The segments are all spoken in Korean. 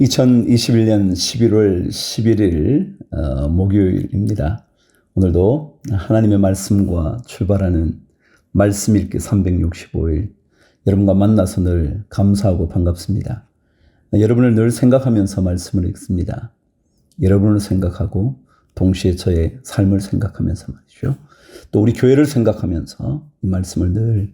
2021년 11월 11일 목요일입니다. 오늘도 하나님의 말씀과 출발하는 말씀 읽기 365일 여러분과 만나서 늘 감사하고 반갑습니다. 여러분을 늘 생각하면서 말씀을 읽습니다. 여러분을 생각하고 동시에 저의 삶을 생각하면서 말이죠. 또 우리 교회를 생각하면서 이 말씀을 늘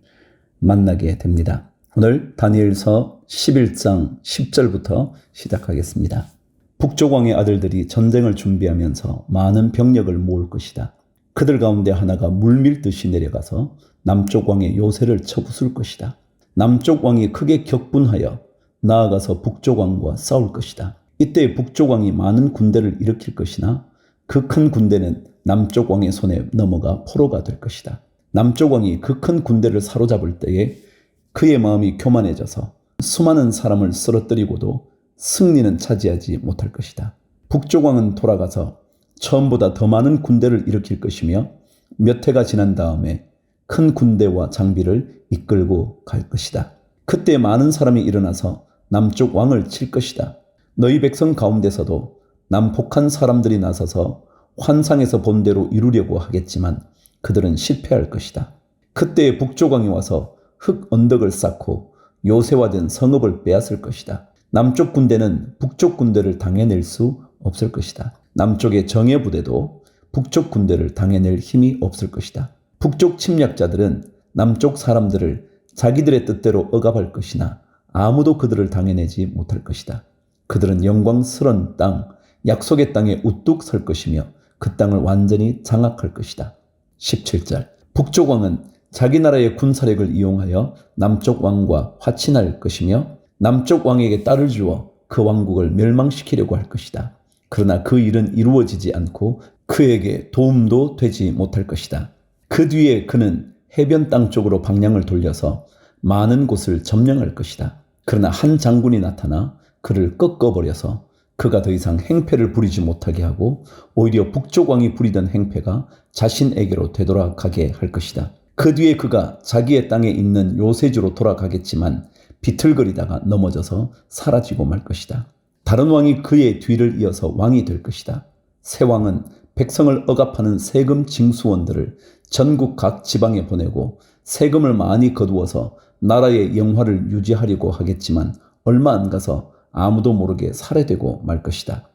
만나게 됩니다. 오늘 다니엘서 11장 10절부터 시작하겠습니다. 북쪽 왕의 아들들이 전쟁을 준비하면서 많은 병력을 모을 것이다. 그들 가운데 하나가 물밀듯이 내려가서 남쪽 왕의 요새를 쳐부술 것이다. 남쪽 왕이 크게 격분하여 나아가서 북쪽 왕과 싸울 것이다. 이때 북쪽 왕이 많은 군대를 일으킬 것이나 그 큰 군대는 남쪽 왕의 손에 넘어가 포로가 될 것이다. 남쪽 왕이 그 큰 군대를 사로잡을 때에 그의 마음이 교만해져서 수많은 사람을 쓰러뜨리고도 승리는 차지하지 못할 것이다. 북쪽 왕은 돌아가서 처음보다 더 많은 군대를 일으킬 것이며 몇 해가 지난 다음에 큰 군대와 장비를 이끌고 갈 것이다. 그때 많은 사람이 일어나서 남쪽 왕을 칠 것이다. 너희 백성 가운데서도 남폭한 사람들이 나서서 환상에서 본 대로 이루려고 하겠지만 그들은 실패할 것이다. 그때 북쪽 왕이 와서 흙 언덕을 쌓고 요새화된 성읍을 빼앗을 것이다. 남쪽 군대는 북쪽 군대를 당해낼 수 없을 것이다. 남쪽의 정예 부대도 북쪽 군대를 당해낼 힘이 없을 것이다. 북쪽 침략자들은 남쪽 사람들을 자기들의 뜻대로 억압할 것이나 아무도 그들을 당해내지 못할 것이다. 그들은 영광스러운 땅, 약속의 땅에 우뚝 설 것이며 그 땅을 완전히 장악할 것이다. 17절 북쪽 왕은 자기 나라의 군사력을 이용하여 남쪽 왕과 화친할 것이며 남쪽 왕에게 딸을 주어 그 왕국을 멸망시키려고 할 것이다. 그러나 그 일은 이루어지지 않고 그에게 도움도 되지 못할 것이다. 그 뒤에 그는 해변 땅 쪽으로 방향을 돌려서 많은 곳을 점령할 것이다. 그러나 한 장군이 나타나 그를 꺾어버려서 그가 더 이상 행패를 부리지 못하게 하고 오히려 북쪽 왕이 부리던 행패가 자신에게로 되돌아가게 할 것이다. 그 뒤에 그가 자기의 땅에 있는 요새주로 돌아가겠지만 비틀거리다가 넘어져서 사라지고 말 것이다. 다른 왕이 그의 뒤를 이어서 왕이 될 것이다. 새 왕은 백성을 억압하는 세금 징수원들을 전국 각 지방에 보내고 세금을 많이 거두어서 나라의 영화를 유지하려고 하겠지만 얼마 안 가서 아무도 모르게 살해되고 말 것이다.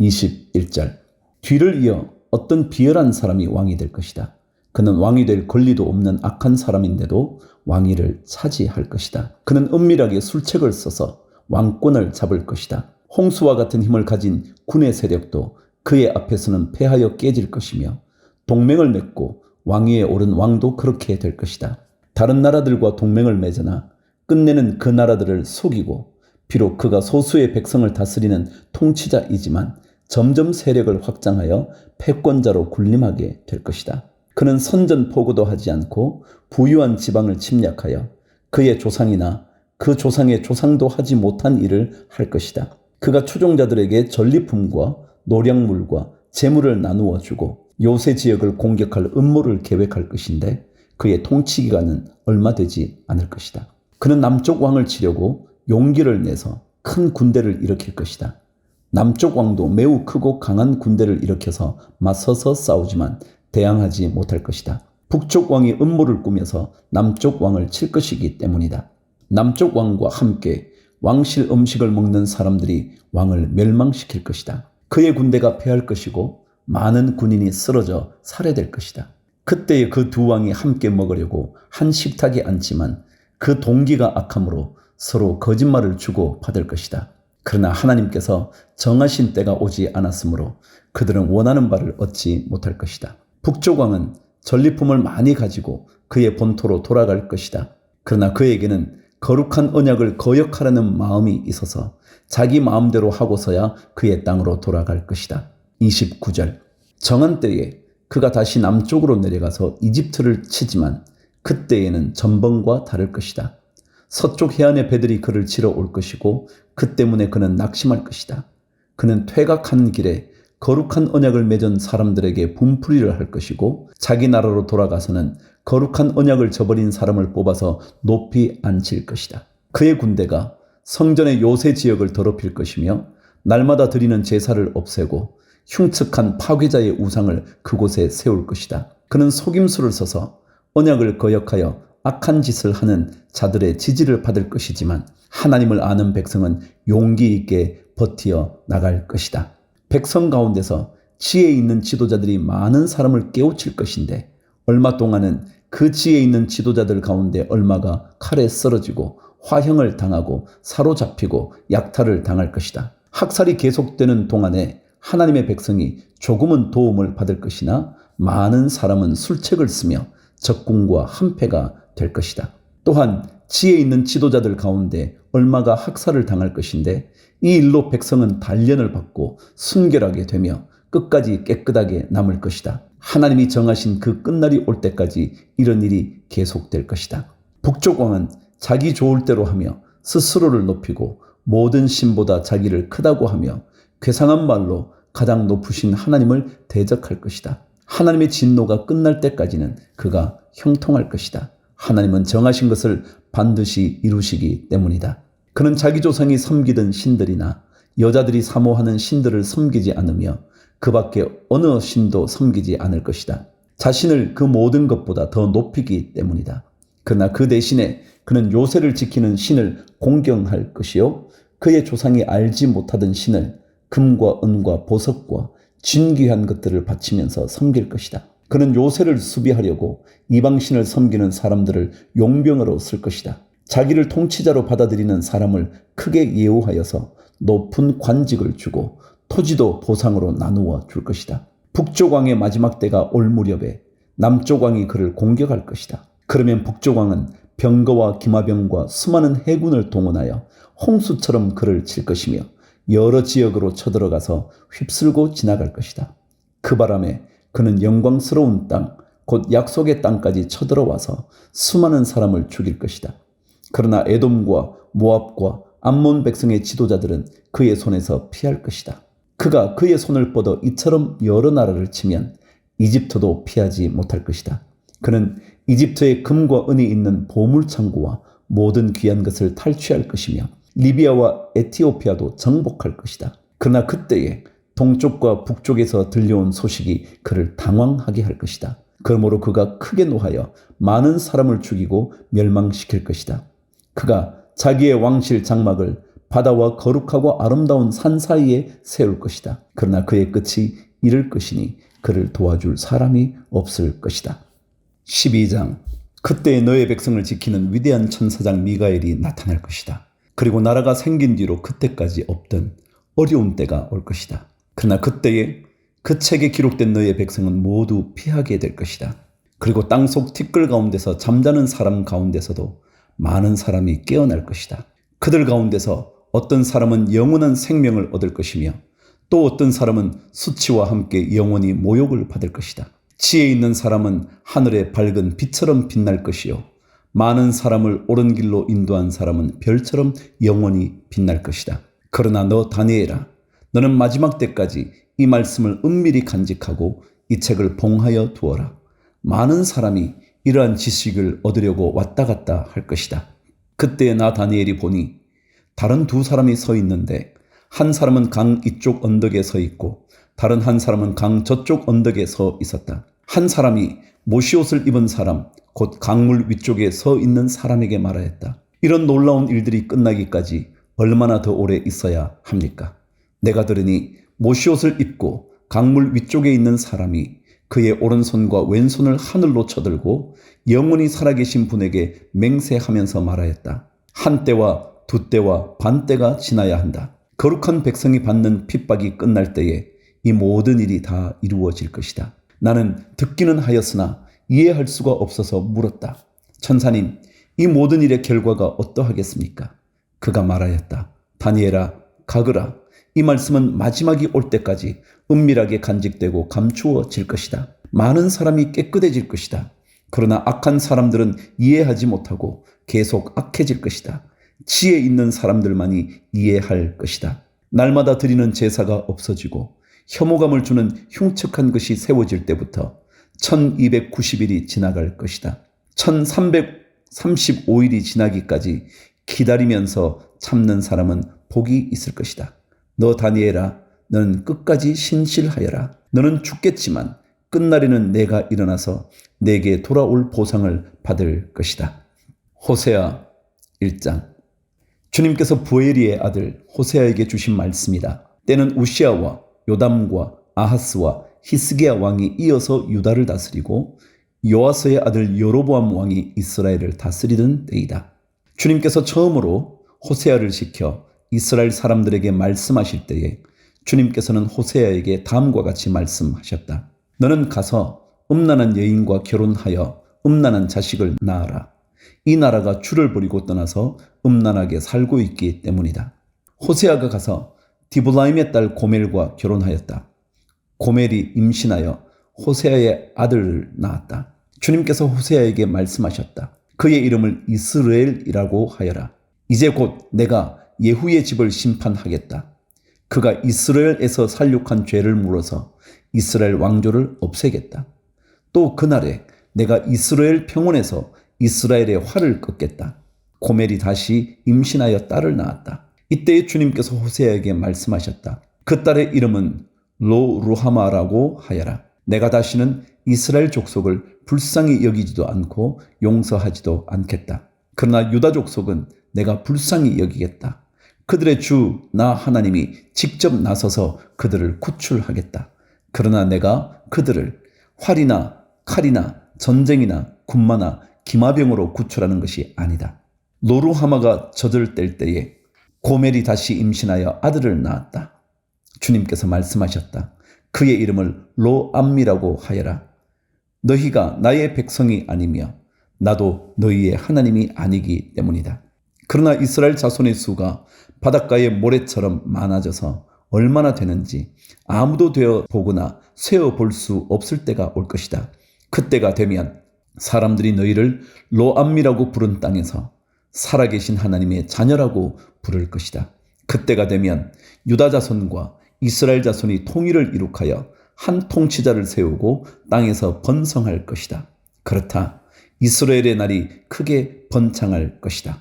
21절 뒤를 이어 어떤 비열한 사람이 왕이 될 것이다. 그는 왕이 될 권리도 없는 악한 사람인데도 왕위를 차지할 것이다. 그는 은밀하게 술책을 써서 왕권을 잡을 것이다. 홍수와 같은 힘을 가진 군의 세력도 그의 앞에서는 패하여 깨질 것이며 동맹을 맺고 왕위에 오른 왕도 그렇게 될 것이다. 다른 나라들과 동맹을 맺으나 끝내는 그 나라들을 속이고 비록 그가 소수의 백성을 다스리는 통치자이지만 점점 세력을 확장하여 패권자로 군림하게 될 것이다. 그는 선전포고도 하지 않고 부유한 지방을 침략하여 그의 조상이나 그 조상의 조상도 하지 못한 일을 할 것이다. 그가 추종자들에게 전리품과 노량물과 재물을 나누어 주고 요새 지역을 공격할 음모를 계획할 것인데 그의 통치 기간은 얼마 되지 않을 것이다. 그는 남쪽 왕을 치려고 용기를 내서 큰 군대를 일으킬 것이다. 남쪽 왕도 매우 크고 강한 군대를 일으켜서 맞서서 싸우지만 대항하지 못할 것이다. 북쪽 왕이 음모를 꾸며서 남쪽 왕을 칠 것이기 때문이다. 남쪽 왕과 함께 왕실 음식을 먹는 사람들이 왕을 멸망시킬 것이다. 그의 군대가 패할 것이고 많은 군인이 쓰러져 살해될 것이다. 그때의 그 두 왕이 함께 먹으려고 한 식탁에 앉지만 그 동기가 악함으로 서로 거짓말을 주고 받을 것이다. 그러나 하나님께서 정하신 때가 오지 않았으므로 그들은 원하는 바를 얻지 못할 것이다. 북쪽 왕은 전리품을 많이 가지고 그의 본토로 돌아갈 것이다. 그러나 그에게는 거룩한 언약을 거역하려는 마음이 있어서 자기 마음대로 하고서야 그의 땅으로 돌아갈 것이다. 29절 정한 때에 그가 다시 남쪽으로 내려가서 이집트를 치지만 그때에는 전번과 다를 것이다. 서쪽 해안의 배들이 그를 치러 올 것이고 그 때문에 그는 낙심할 것이다. 그는 퇴각하는 길에 거룩한 언약을 맺은 사람들에게 분풀이를 할 것이고 자기 나라로 돌아가서는 거룩한 언약을 저버린 사람을 뽑아서 높이 앉힐 것이다. 그의 군대가 성전의 요새 지역을 더럽힐 것이며 날마다 드리는 제사를 없애고 흉측한 파괴자의 우상을 그곳에 세울 것이다. 그는 속임수를 써서 언약을 거역하여 악한 짓을 하는 자들의 지지를 받을 것이지만 하나님을 아는 백성은 용기 있게 버티어 나갈 것이다. 백성 가운데서 지혜 있는 지도자들이 많은 사람을 깨우칠 것인데 얼마 동안은 그 지혜 있는 지도자들 가운데 얼마가 칼에 쓰러지고 화형을 당하고 사로잡히고 약탈을 당할 것이다. 학살이 계속되는 동안에 하나님의 백성이 조금은 도움을 받을 것이나 많은 사람은 술책을 쓰며 적군과 한패가 될 것이다. 또한 지혜 있는 지도자들 가운데 얼마가 학살을 당할 것인데 이 일로 백성은 단련을 받고 순결하게 되며 끝까지 깨끗하게 남을 것이다. 하나님이 정하신 그 끝날이 올 때까지 이런 일이 계속될 것이다. 북쪽 왕은 자기 좋을 대로 하며 스스로를 높이고 모든 신보다 자기를 크다고 하며 괴상한 말로 가장 높으신 하나님을 대적할 것이다. 하나님의 진노가 끝날 때까지는 그가 형통할 것이다. 하나님은 정하신 것을 반드시 이루시기 때문이다. 그는 자기 조상이 섬기던 신들이나 여자들이 사모하는 신들을 섬기지 않으며 그 밖에 어느 신도 섬기지 않을 것이다. 자신을 그 모든 것보다 더 높이기 때문이다. 그러나 그 대신에 그는 요새를 지키는 신을 공경할 것이요 그의 조상이 알지 못하던 신을 금과 은과 보석과 진귀한 것들을 바치면서 섬길 것이다. 그는 요새를 수비하려고 이방신을 섬기는 사람들을 용병으로 쓸 것이다. 자기를 통치자로 받아들이는 사람을 크게 예우하여서 높은 관직을 주고 토지도 보상으로 나누어 줄 것이다. 북쪽 왕의 마지막 때가 올 무렵에 남쪽 왕이 그를 공격할 것이다. 그러면 북쪽 왕은 병거와 기마병과 수많은 해군을 동원하여 홍수처럼 그를 칠 것이며 여러 지역으로 쳐들어가서 휩쓸고 지나갈 것이다. 그 바람에 그는 영광스러운 땅, 곧 약속의 땅까지 쳐들어와서 수많은 사람을 죽일 것이다. 그러나 에돔과 모압과 암몬 백성의 지도자들은 그의 손에서 피할 것이다. 그가 그의 손을 뻗어 이처럼 여러 나라를 치면 이집트도 피하지 못할 것이다. 그는 이집트의 금과 은이 있는 보물창고와 모든 귀한 것을 탈취할 것이며 리비아와 에티오피아도 정복할 것이다. 그러나 그때에 동쪽과 북쪽에서 들려온 소식이 그를 당황하게 할 것이다. 그러므로 그가 크게 노하여 많은 사람을 죽이고 멸망시킬 것이다. 그가 자기의 왕실 장막을 바다와 거룩하고 아름다운 산 사이에 세울 것이다. 그러나 그의 끝이 이를 것이니 그를 도와줄 사람이 없을 것이다. 12장. 그때 너의 백성을 지키는 위대한 천사장 미가엘이 나타날 것이다. 그리고 나라가 생긴 뒤로 그때까지 없던 어려운 때가 올 것이다. 그러나 그때에 그 책에 기록된 너의 백성은 모두 피하게 될 것이다. 그리고 땅속 티끌 가운데서 잠자는 사람 가운데서도 많은 사람이 깨어날 것이다. 그들 가운데서 어떤 사람은 영원한 생명을 얻을 것이며 또 어떤 사람은 수치와 함께 영원히 모욕을 받을 것이다. 지혜 있는 사람은 하늘의 밝은 빛처럼 빛날 것이요 많은 사람을 옳은 길로 인도한 사람은 별처럼 영원히 빛날 것이다. 그러나 너 다니엘아, 너는 마지막 때까지 이 말씀을 은밀히 간직하고 이 책을 봉하여 두어라. 많은 사람이 이러한 지식을 얻으려고 왔다 갔다 할 것이다. 그때 나 다니엘이 보니 다른 두 사람이 서 있는데 한 사람은 강 이쪽 언덕에 서 있고 다른 한 사람은 강 저쪽 언덕에 서 있었다. 한 사람이 모시옷을 입은 사람, 곧 강물 위쪽에 서 있는 사람에게 말하였다. 이런 놀라운 일들이 끝나기까지 얼마나 더 오래 있어야 합니까? 내가 들으니 모시옷을 입고 강물 위쪽에 있는 사람이 그의 오른손과 왼손을 하늘로 쳐들고 영원히 살아계신 분에게 맹세하면서 말하였다. 한 때와 두 때와 반 때가 지나야 한다. 거룩한 백성이 받는 핍박이 끝날 때에 이 모든 일이 다 이루어질 것이다. 나는 듣기는 하였으나 이해할 수가 없어서 물었다. 천사님, 이 모든 일의 결과가 어떠하겠습니까? 그가 말하였다. 다니엘아, 가거라. 이 말씀은 마지막이 올 때까지 은밀하게 간직되고 감추어질 것이다. 많은 사람이 깨끗해질 것이다. 그러나 악한 사람들은 이해하지 못하고 계속 악해질 것이다. 지혜 있는 사람들만이 이해할 것이다. 날마다 드리는 제사가 없어지고 혐오감을 주는 흉측한 것이 세워질 때부터 1290일이 지나갈 것이다. 1335일이 지나기까지 기다리면서 참는 사람은 복이 있을 것이다. 너 다니엘아, 너는 끝까지 신실하여라. 너는 죽겠지만 끝날에는 내가 일어나서 내게 돌아올 보상을 받을 것이다. 호세아 1장. 주님께서 부엘리의 아들 호세아에게 주신 말씀이다. 때는 우시아와 요담과 아하스와 히스기야 왕이 이어서 유다를 다스리고 요아스의 아들 여로보암 왕이 이스라엘을 다스리던 때이다. 주님께서 처음으로 호세아를 시켜 이스라엘 사람들에게 말씀하실 때에 주님께서는 호세아에게 다음과 같이 말씀하셨다. 너는 가서 음란한 여인과 결혼하여 음란한 자식을 낳아라. 이 나라가 주를 버리고 떠나서 음란하게 살고 있기 때문이다. 호세아가 가서 디블라임의 딸 고멜과 결혼하였다. 고멜이 임신하여 호세아의 아들을 낳았다. 주님께서 호세아에게 말씀하셨다. 그의 이름을 이스라엘이라고 하여라. 이제 곧 내가 예후의 집을 심판하겠다. 그가 이스라엘에서 살육한 죄를 물어서 이스라엘 왕조를 없애겠다. 또 그날에 내가 이스라엘 평원에서 이스라엘의 활을 꺾겠다. 고멜이 다시 임신하여 딸을 낳았다. 이때에 주님께서 호세아에게 말씀하셨다. 그 딸의 이름은 로루하마라고 하여라. 내가 다시는 이스라엘 족속을 불쌍히 여기지도 않고 용서하지도 않겠다. 그러나 유다 족속은 내가 불쌍히 여기겠다. 그들의 주 나 하나님이 직접 나서서 그들을 구출하겠다. 그러나 내가 그들을 활이나 칼이나 전쟁이나 군마나 기마병으로 구출하는 것이 아니다. 로루하마가 젖을 뗄 때에 고멜이 다시 임신하여 아들을 낳았다. 주님께서 말씀하셨다. 그의 이름을 로암미라고 하여라. 너희가 나의 백성이 아니며 나도 너희의 하나님이 아니기 때문이다. 그러나 이스라엘 자손의 수가 바닷가의 모래처럼 많아져서 얼마나 되는지 아무도 되어 보거나 세어 볼 수 없을 때가 올 것이다. 그때가 되면 사람들이 너희를 로암미라고 부른 땅에서 살아계신 하나님의 자녀라고 부를 것이다. 그때가 되면 유다 자손과 이스라엘 자손이 통일을 이룩하여 한 통치자를 세우고 땅에서 번성할 것이다. 그렇다. 이스라엘의 날이 크게 번창할 것이다.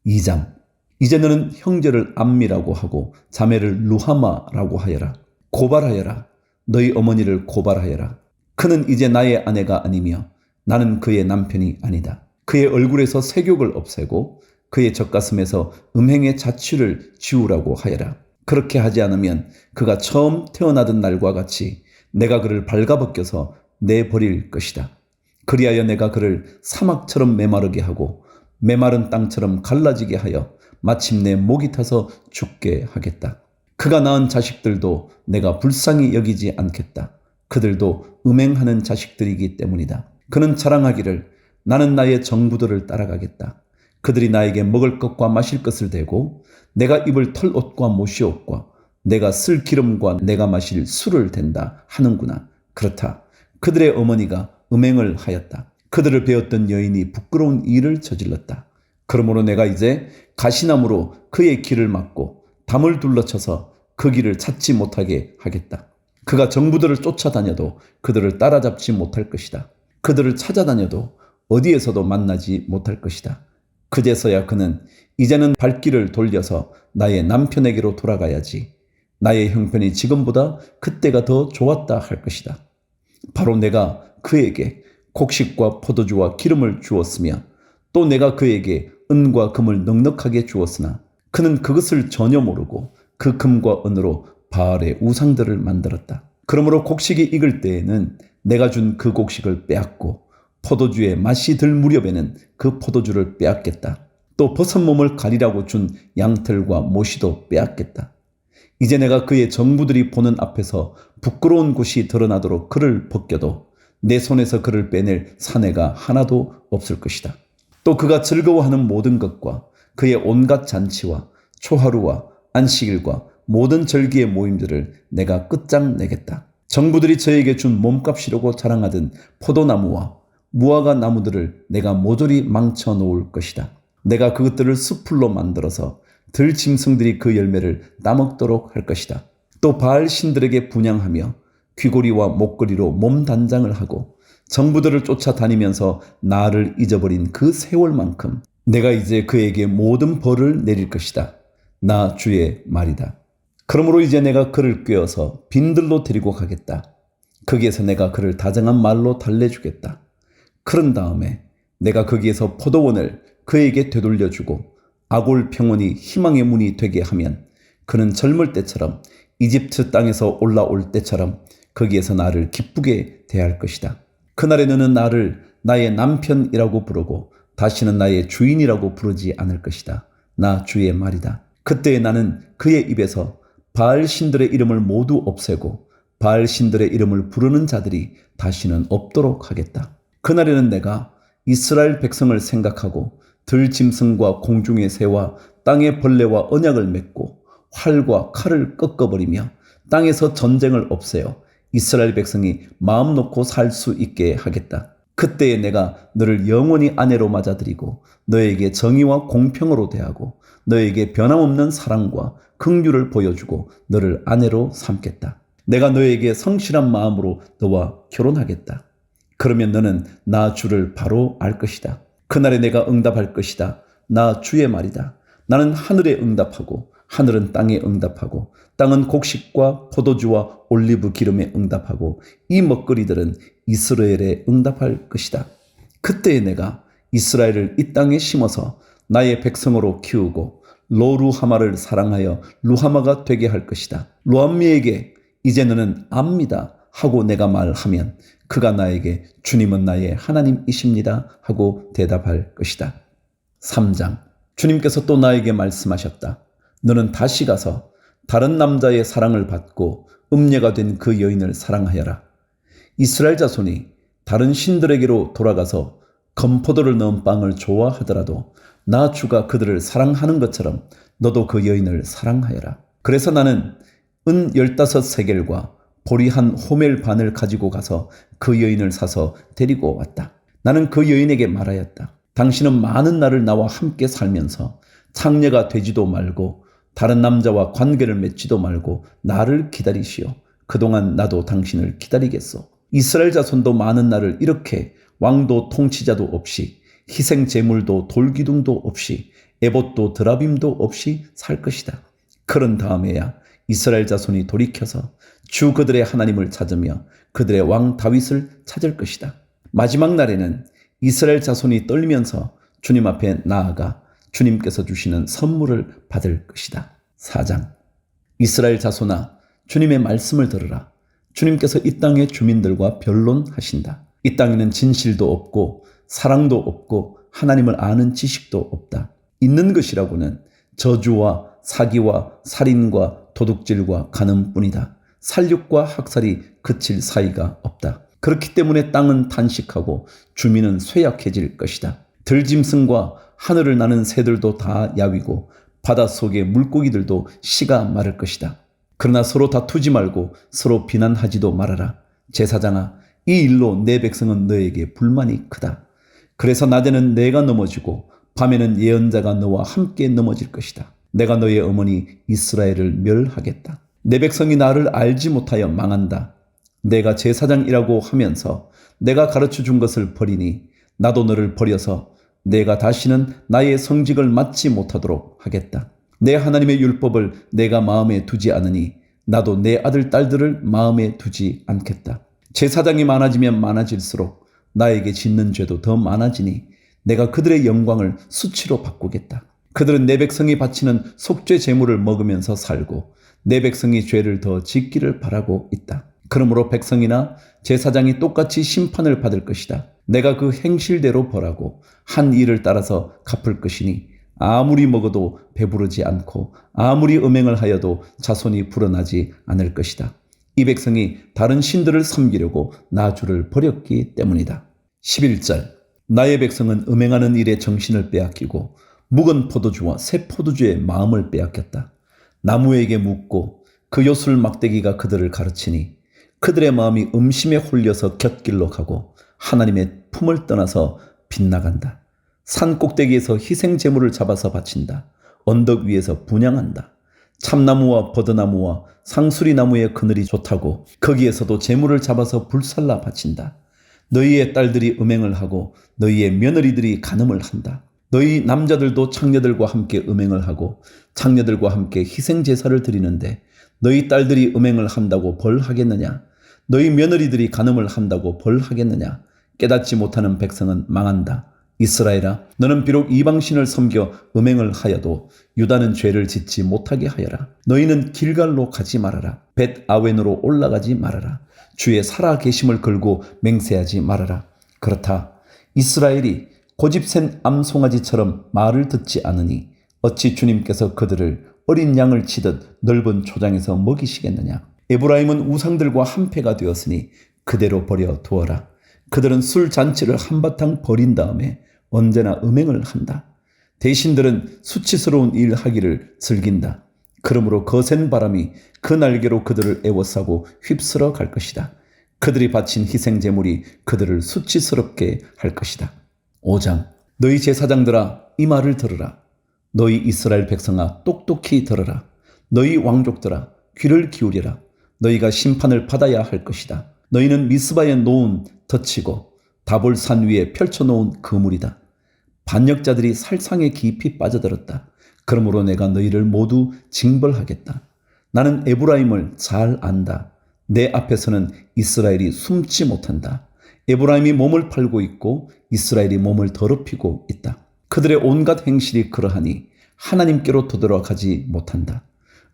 2장. 이제 너는 형제를 암미라고 하고 자매를 루하마라고 하여라. 고발하여라. 너희 어머니를 고발하여라. 그는 이제 나의 아내가 아니며 나는 그의 남편이 아니다. 그의 얼굴에서 색욕을 없애고 그의 젖가슴에서 음행의 자취를 지우라고 하여라. 그렇게 하지 않으면 그가 처음 태어나던 날과 같이 내가 그를 발가벗겨서 내버릴 것이다. 그리하여 내가 그를 사막처럼 메마르게 하고 메마른 땅처럼 갈라지게 하여 마침내 목이 타서 죽게 하겠다. 그가 낳은 자식들도 내가 불쌍히 여기지 않겠다. 그들도 음행하는 자식들이기 때문이다. 그는 자랑하기를 나는 나의 정부들을 따라가겠다. 그들이 나에게 먹을 것과 마실 것을 대고 내가 입을 털옷과 모시옷과 내가 쓸 기름과 내가 마실 술을 댄다 하는구나. 그렇다. 그들의 어머니가 음행을 하였다. 그들을 배웠던 여인이 부끄러운 일을 저질렀다. 그러므로 내가 이제 가시나무로 그의 길을 막고 담을 둘러쳐서 그 길을 찾지 못하게 하겠다. 그가 정부들을 쫓아다녀도 그들을 따라잡지 못할 것이다. 그들을 찾아다녀도 어디에서도 만나지 못할 것이다. 그제서야 그는 이제는 발길을 돌려서 나의 남편에게로 돌아가야지. 나의 형편이 지금보다 그때가 더 좋았다 할 것이다. 바로 내가 그에게 곡식과 포도주와 기름을 주었으며 또 내가 그에게 은과 금을 넉넉하게 주었으나 그는 그것을 전혀 모르고 그 금과 은으로 바알의 우상들을 만들었다. 그러므로 곡식이 익을 때에는 내가 준 그 곡식을 빼앗고 포도주의 맛이 들 무렵에는 그 포도주를 빼앗겠다. 또 벗은 몸을 가리라고 준 양털과 모시도 빼앗겠다. 이제 내가 그의 정부들이 보는 앞에서 부끄러운 곳이 드러나도록 그를 벗겨도 내 손에서 그를 빼낼 사내가 하나도 없을 것이다. 또 그가 즐거워하는 모든 것과 그의 온갖 잔치와 초하루와 안식일과 모든 절기의 모임들을 내가 끝장내겠다. 정부들이 저에게 준 몸값이라고 자랑하던 포도나무와 무화과 나무들을 내가 모조리 망쳐 놓을 것이다. 내가 그것들을 숲풀로 만들어서 들짐승들이 그 열매를 따먹도록 할 것이다. 또 바알 신들에게 분향하며 귀고리와 목걸이로 몸 단장을 하고 정부들을 쫓아다니면서 나를 잊어버린 그 세월만큼 내가 이제 그에게 모든 벌을 내릴 것이다. 나 주의 말이다. 그러므로 이제 내가 그를 꿰어서 빈들로 데리고 가겠다. 거기에서 내가 그를 다정한 말로 달래주겠다. 그런 다음에 내가 거기에서 포도원을 그에게 되돌려주고 아골 평원이 희망의 문이 되게 하면 그는 젊을 때처럼 이집트 땅에서 올라올 때처럼 거기에서 나를 기쁘게 대할 것이다. 그날에 너는 나를 나의 남편이라고 부르고 다시는 나의 주인이라고 부르지 않을 것이다. 나 주의 말이다. 그때에 나는 그의 입에서 바알 신들의 이름을 모두 없애고 바알 신들의 이름을 부르는 자들이 다시는 없도록 하겠다. 그날에는 내가 이스라엘 백성을 생각하고 들짐승과 공중의 새와 땅의 벌레와 언약을 맺고 활과 칼을 꺾어버리며 땅에서 전쟁을 없애어 이스라엘 백성이 마음 놓고 살 수 있게 하겠다. 그때에 내가 너를 영원히 아내로 맞아들이고 너에게 정의와 공평으로 대하고 너에게 변함없는 사랑과 긍휼을 보여주고 너를 아내로 삼겠다. 내가 너에게 성실한 마음으로 너와 결혼하겠다. 그러면 너는 나 주를 바로 알 것이다. 그날에 내가 응답할 것이다. 나 주의 말이다. 나는 하늘에 응답하고 하늘은 땅에 응답하고 땅은 곡식과 포도주와 올리브 기름에 응답하고 이 먹거리들은 이스라엘에 응답할 것이다. 그때에 내가 이스라엘을 이 땅에 심어서 나의 백성으로 키우고 로루하마를 사랑하여 루하마가 되게 할 것이다. 루암미에게 이제 너는 압니다 하고 내가 말하면 그가 나에게 주님은 나의 하나님이십니다 하고 대답할 것이다. 3장. 주님께서 또 나에게 말씀하셨다. 너는 다시 가서 다른 남자의 사랑을 받고 음녀가 된 그 여인을 사랑하여라. 이스라엘 자손이 다른 신들에게로 돌아가서 건포도를 넣은 빵을 좋아하더라도 나 주가 그들을 사랑하는 것처럼 너도 그 여인을 사랑하여라. 그래서 나는 은 15세겔과 보리 한 호멜 반을 가지고 가서 그 여인을 사서 데리고 왔다. 나는 그 여인에게 말하였다. 당신은 많은 날을 나와 함께 살면서 창녀가 되지도 말고 다른 남자와 관계를 맺지도 말고 나를 기다리시오. 그동안 나도 당신을 기다리겠소. 이스라엘 자손도 많은 날을 이렇게 왕도 통치자도 없이 희생 제물도 돌기둥도 없이 에봇도 드라빔도 없이 살 것이다. 그런 다음에야 이스라엘 자손이 돌이켜서 주 그들의 하나님을 찾으며 그들의 왕 다윗을 찾을 것이다. 마지막 날에는 이스라엘 자손이 떨면서 주님 앞에 나아가 주님께서 주시는 선물을 받을 것이다. 4장. 이스라엘 자손아, 주님의 말씀을 들으라. 주님께서 이 땅의 주민들과 변론하신다. 이 땅에는 진실도 없고 사랑도 없고 하나님을 아는 지식도 없다. 있는 것이라고는 저주와 사기와 살인과 도둑질과 간음뿐이다. 살육과 학살이 그칠 사이가 없다. 그렇기 때문에 땅은 탄식하고 주민은 쇠약해질 것이다. 들짐승과 하늘을 나는 새들도 다 야위고 바닷속의 물고기들도 씨가 마를 것이다. 그러나 서로 다투지 말고 서로 비난하지도 말아라. 제사장아, 이 일로 내 백성은 너에게 불만이 크다. 그래서 낮에는 내가 넘어지고 밤에는 예언자가 너와 함께 넘어질 것이다. 내가 너의 어머니 이스라엘을 멸하겠다. 내 백성이 나를 알지 못하여 망한다. 내가 제사장이라고 하면서 내가 가르쳐 준 것을 버리니 나도 너를 버려서 내가 다시는 나의 성직을 맡지 못하도록 하겠다. 내 하나님의 율법을 내가 마음에 두지 않으니 나도 내 아들 딸들을 마음에 두지 않겠다. 제사장이 많아지면 많아질수록 나에게 짓는 죄도 더 많아지니 내가 그들의 영광을 수치로 바꾸겠다. 그들은 내 백성이 바치는 속죄 제물을 먹으면서 살고 내 백성이 죄를 더 짓기를 바라고 있다. 그러므로 백성이나 제사장이 똑같이 심판을 받을 것이다. 내가 그 행실대로 벌하고 한 일을 따라서 갚을 것이니 아무리 먹어도 배부르지 않고 아무리 음행을 하여도 자손이 불어나지 않을 것이다. 이 백성이 다른 신들을 섬기려고 나 주를 버렸기 때문이다. 11절. 나의 백성은 음행하는 일에 정신을 빼앗기고 묵은 포도주와 새 포도주의 마음을 빼앗겼다. 나무에게 묻고 그 요술 막대기가 그들을 가르치니 그들의 마음이 음심에 홀려서 곁길로 가고 하나님의 품을 떠나서 빗나간다. 산 꼭대기에서 희생 제물을 잡아서 바친다. 언덕 위에서 분향한다. 참나무와 버드나무와 상수리나무의 그늘이 좋다고 거기에서도 제물을 잡아서 불살라 바친다. 너희의 딸들이 음행을 하고 너희의 며느리들이 간음을 한다. 너희 남자들도 창녀들과 함께 음행을 하고 창녀들과 함께 희생 제사를 드리는데 너희 딸들이 음행을 한다고 벌하겠느냐? 너희 며느리들이 간음을 한다고 벌하겠느냐? 깨닫지 못하는 백성은 망한다. 이스라엘아, 너는 비록 이방신을 섬겨 음행을 하여도 유다는 죄를 짓지 못하게 하여라. 너희는 길갈로 가지 말아라. 벳 아웬으로 올라가지 말아라. 주의 살아계심을 걸고 맹세하지 말아라. 그렇다. 이스라엘이 고집센 암송아지처럼 말을 듣지 않으니 어찌 주님께서 그들을 어린 양을 치듯 넓은 초장에서 먹이시겠느냐. 에브라임은 우상들과 한패가 되었으니 그대로 버려 두어라. 그들은 술 잔치를 한바탕 벌인 다음에 언제나 음행을 한다. 대신들은 수치스러운 일 하기를 즐긴다. 그러므로 거센 바람이 그 날개로 그들을 에워싸고 휩쓸어 갈 것이다. 그들이 바친 희생제물이 그들을 수치스럽게 할 것이다. 5장. 너희 제사장들아, 이 말을 들으라. 너희 이스라엘 백성아, 똑똑히 들으라. 너희 왕족들아, 귀를 기울이라. 너희가 심판을 받아야 할 것이다. 너희는 미스바에 놓은 덫이고 다볼산 위에 펼쳐놓은 그물이다. 반역자들이 살상에 깊이 빠져들었다. 그러므로 내가 너희를 모두 징벌하겠다. 나는 에브라임을 잘 안다. 내 앞에서는 이스라엘이 숨지 못한다. 에브라임이 몸을 팔고 있고 이스라엘이 몸을 더럽히고 있다. 그들의 온갖 행실이 그러하니 하나님께로 되돌아가지 못한다.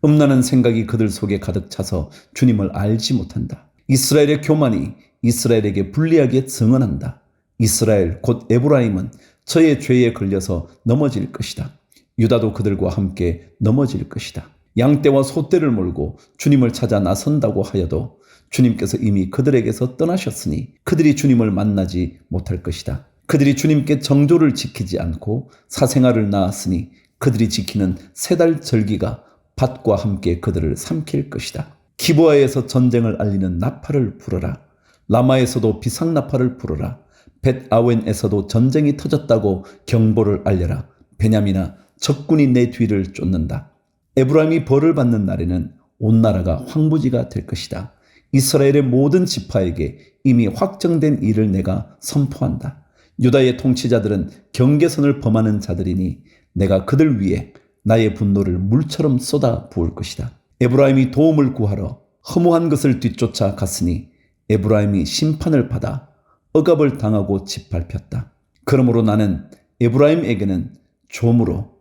음란한 생각이 그들 속에 가득 차서 주님을 알지 못한다. 이스라엘의 교만이 이스라엘에게 불리하게 증언한다. 이스라엘 곧 에브라임은 저의 죄에 걸려서 넘어질 것이다. 유다도 그들과 함께 넘어질 것이다. 양떼와 소떼를 몰고 주님을 찾아 나선다고 하여도 주님께서 이미 그들에게서 떠나셨으니 그들이 주님을 만나지 못할 것이다. 그들이 주님께 정조를 지키지 않고 사생아를 낳았으니 그들이 지키는 세 달 절기가 밭과 함께 그들을 삼킬 것이다. 기브아에서 전쟁을 알리는 나팔을 불어라. 라마에서도 비상나팔을 불어라. 벳 아웬에서도 전쟁이 터졌다고 경보를 알려라. 베냐민아, 적군이 내 뒤를 쫓는다. 에브라임이 벌을 받는 날에는 온 나라가 황무지가 될 것이다. 이스라엘의 모든 지파에게 이미 확정된 일을 내가 선포한다. 유다의 통치자들은 경계선을 범하는 자들이니 내가 그들 위에 나의 분노를 물처럼 쏟아 부을 것이다. 에브라임이 도움을 구하러 허무한 것을 뒤쫓아 갔으니 에브라임이 심판을 받아 억압을 당하고 짓밟혔다. 그러므로 나는 에브라임에게는 조무로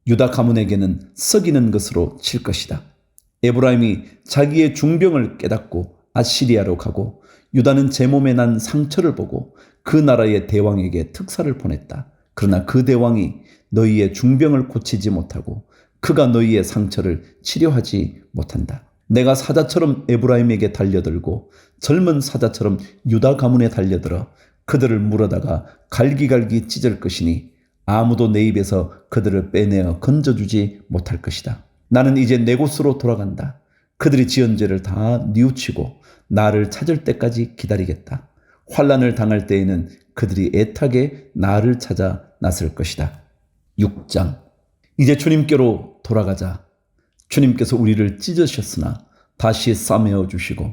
유다 가문에게는 썩이는 것으로 칠 것이다. 에브라임이 자기의 중병을 깨닫고 아시리아로 가고 유다는 제 몸에 난 상처를 보고 그 나라의 대왕에게 특사를 보냈다. 그러나 그 대왕이 너희의 중병을 고치지 못하고 그가 너희의 상처를 치료하지 못한다. 내가 사자처럼 에브라임에게 달려들고 젊은 사자처럼 유다 가문에 달려들어 그들을 물어다가 갈기갈기 찢을 것이니 아무도 내 입에서 그들을 빼내어 건져주지 못할 것이다. 나는 이제 내 곳으로 돌아간다. 그들이 지은 죄를 다 뉘우치고 나를 찾을 때까지 기다리겠다. 환난을 당할 때에는 그들이 애타게 나를 찾아 나설 것이다. 6장. 이제 주님께로 돌아가자. 주님께서 우리를 찢으셨으나 다시 싸매어 주시고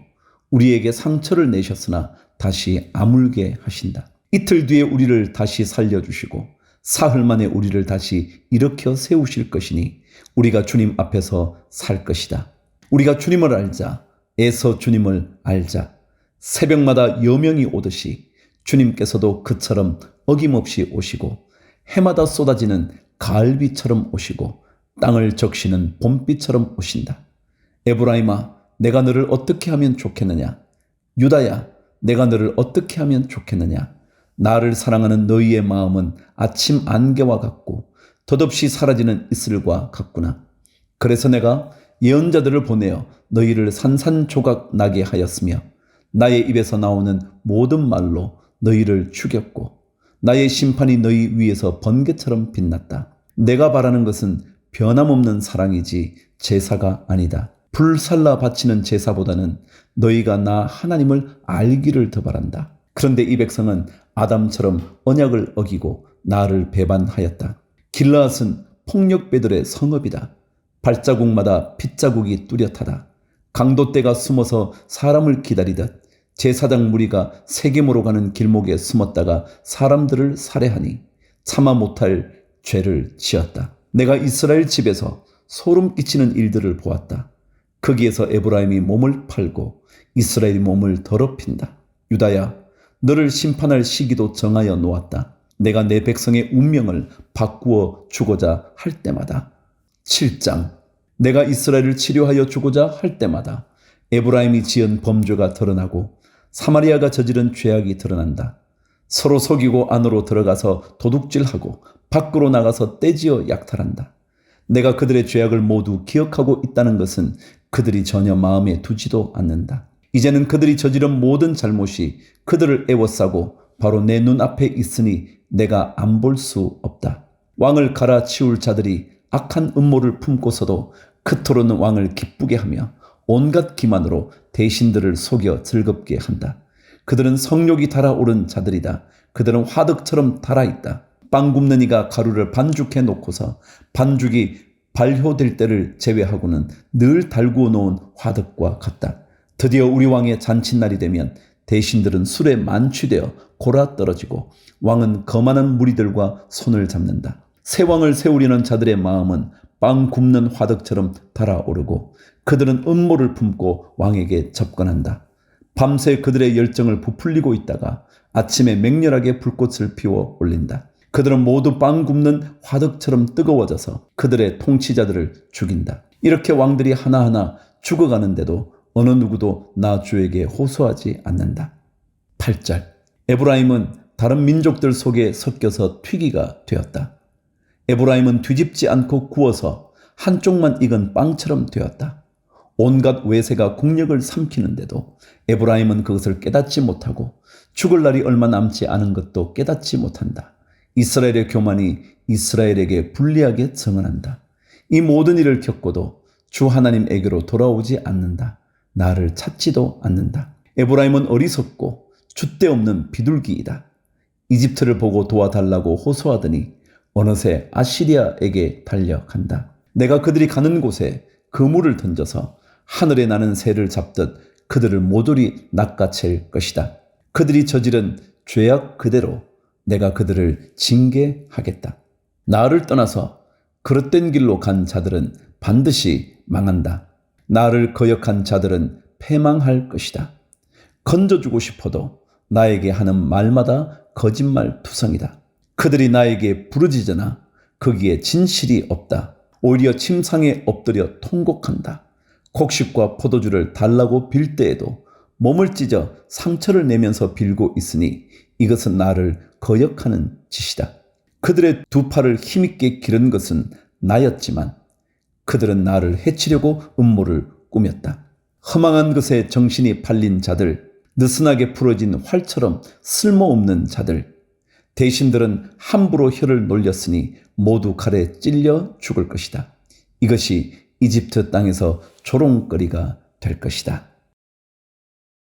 우리에게 상처를 내셨으나 다시 아물게 하신다. 이틀 뒤에 우리를 다시 살려주시고 사흘 만에 우리를 다시 일으켜 세우실 것이니 우리가 주님 앞에서 살 것이다. 우리가 주님을 알자. 애서 주님을 알자. 새벽마다 여명이 오듯이 주님께서도 그처럼 어김없이 오시고 해마다 쏟아지는 가을비처럼 오시고 땅을 적시는 봄비처럼 오신다. 에브라임아, 내가 너를 어떻게 하면 좋겠느냐? 유다야, 내가 너를 어떻게 하면 좋겠느냐? 나를 사랑하는 너희의 마음은 아침 안개와 같고 덧없이 사라지는 이슬과 같구나. 그래서 내가 예언자들을 보내어 너희를 산산조각 나게 하였으며 나의 입에서 나오는 모든 말로 너희를 죽였고 나의 심판이 너희 위에서 번개처럼 빛났다. 내가 바라는 것은 변함없는 사랑이지 제사가 아니다. 불살라 바치는 제사보다는 너희가 나 하나님을 알기를 더 바란다. 그런데 이 백성은 아담처럼 언약을 어기고 나를 배반하였다. 길라앗은 폭력배들의 성읍이다. 발자국마다 핏자국이 뚜렷하다. 강도떼가 숨어서 사람을 기다리듯 제사장 무리가 세겜으로 가는 길목에 숨었다가 사람들을 살해하니 참아 못할 죄를 지었다. 내가 이스라엘 집에서 소름 끼치는 일들을 보았다. 거기에서 에브라임이 몸을 팔고 이스라엘이 몸을 더럽힌다. 유다야, 너를 심판할 시기도 정하여 놓았다. 내가 내 백성의 운명을 바꾸어 주고자 할 때마다. 7장. 내가 이스라엘을 치료하여 주고자 할 때마다 에브라임이 지은 범죄가 드러나고 사마리아가 저지른 죄악이 드러난다. 서로 속이고 안으로 들어가서 도둑질하고 밖으로 나가서 떼지어 약탈한다. 내가 그들의 죄악을 모두 기억하고 있다는 것은 그들이 전혀 마음에 두지도 않는다. 이제는 그들이 저지른 모든 잘못이 그들을 애워싸고 바로 내 눈앞에 있으니 내가 안 볼 수 없다. 왕을 갈아치울 자들이 악한 음모를 품고서도 그토록 왕을 기쁘게 하며 온갖 기만으로 대신들을 속여 즐겁게 한다. 그들은 성욕이 달아오른 자들이다. 그들은 화덕처럼 달아있다. 빵 굽는 이가 가루를 반죽해 놓고서 반죽이 발효될 때를 제외하고는 늘 달구어 놓은 화덕과 같다. 드디어 우리 왕의 잔칫날이 되면 대신들은 술에 만취되어 골아떨어지고 왕은 거만한 무리들과 손을 잡는다. 새 왕을 세우려는 자들의 마음은 빵 굽는 화덕처럼 달아오르고 그들은 음모를 품고 왕에게 접근한다. 밤새 그들의 열정을 부풀리고 있다가 아침에 맹렬하게 불꽃을 피워 올린다. 그들은 모두 빵 굽는 화덕처럼 뜨거워져서 그들의 통치자들을 죽인다. 이렇게 왕들이 하나하나 죽어가는데도 어느 누구도 나 주에게 호소하지 않는다. 8절. 에브라임은 다른 민족들 속에 섞여서 튀기가 되었다. 에브라임은 뒤집지 않고 구워서 한쪽만 익은 빵처럼 되었다. 온갖 외세가 국력을 삼키는데도 에브라임은 그것을 깨닫지 못하고 죽을 날이 얼마 남지 않은 것도 깨닫지 못한다. 이스라엘의 교만이 이스라엘에게 불리하게 증언한다. 이 모든 일을 겪고도 주 하나님에게로 돌아오지 않는다. 나를 찾지도 않는다. 에브라임은 어리석고 줏대없는 비둘기이다. 이집트를 보고 도와달라고 호소하더니 어느새 아시리아에게 달려간다. 내가 그들이 가는 곳에 그물을 던져서 하늘에 나는 새를 잡듯 그들을 모조리 낚아챌 것이다. 그들이 저지른 죄악 그대로 내가 그들을 징계하겠다. 나를 떠나서 그릇된 길로 간 자들은 반드시 망한다. 나를 거역한 자들은 패망할 것이다. 건져주고 싶어도 나에게 하는 말마다 거짓말 투성이다. 그들이 나에게 부르짖으나 거기에 진실이 없다. 오히려 침상에 엎드려 통곡한다. 곡식과 포도주를 달라고 빌 때에도 몸을 찢어 상처를 내면서 빌고 있으니 이것은 나를 거역하는 짓이다. 그들의 두 팔을 힘있게 기른 것은 나였지만 그들은 나를 해치려고 음모를 꾸몄다. 허망한 것에 정신이 팔린 자들, 느슨하게 부러진 활처럼 쓸모없는 자들, 대신들은 함부로 혀를 놀렸으니 모두 칼에 찔려 죽을 것이다. 이것이 이집트 땅에서 조롱거리가 될 것이다.